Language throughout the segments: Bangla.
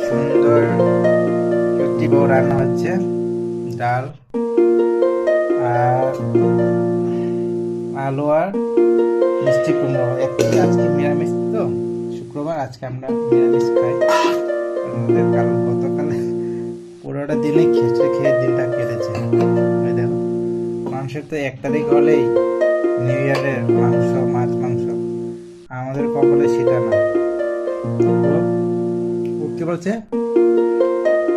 সুন্দর একটি বউ রান্না হচ্ছে, ডাল আর আলু আর মিষ্টি কুমড়ো। অ্যাকচুয়ালি আজকে নিরামিষ তো, শুক্রবার, আজকে আমরা নিরামিষ খাই। আমাদের কারণ গতকালে পুরোটা দিনে খিচড়ি খেয়ে দিনটা কেটেছে। ওই দেখো, মানুষের তো 1 তারিখ হলেই নিউ ইয়ারের মাংস, মাছ মাংস। আমাদের কপালে সেটা না। ও কি বলছে,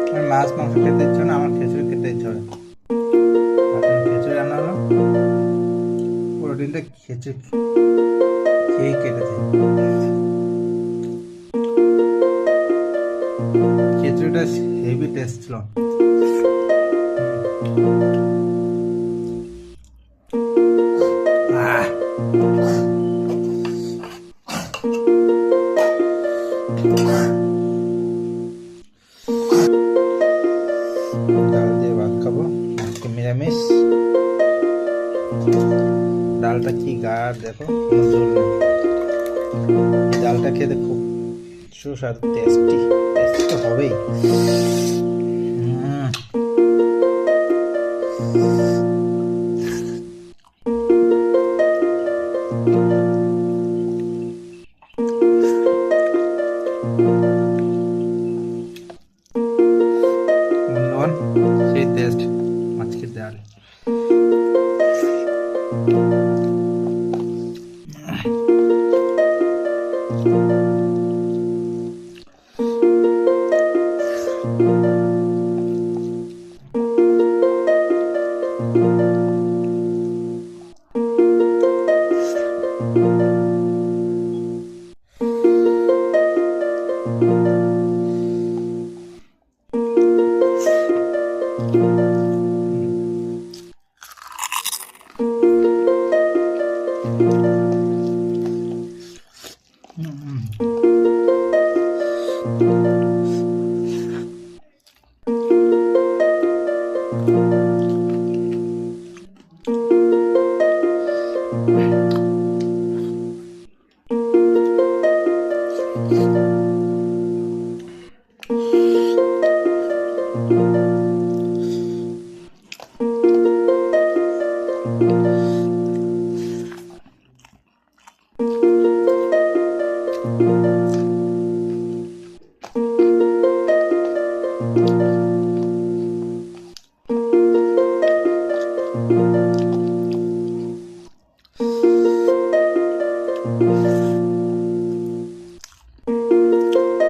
আমার মাছ মাংস খেতে ইচ্ছে না, আমার খিচুড়ি খেতে ইচ্ছে হয়। তার জন্য খিচুড়ি রান্না হলো, পুরো দিনটা খিচুড়ি খেয়েই কেটেছে। খিচুড়িটা হেভি টেস্ট ছিল। আহ, ডাল দিয়ে ভাত খাবো, আজকে নিরামিষ। ডালটা কি গাঢ় দেখো, কোনো ঝোল নেই। এই ডালটা খেতে খুব সুস্বাদু, টেস্টি। টেস্টি তো হবেই।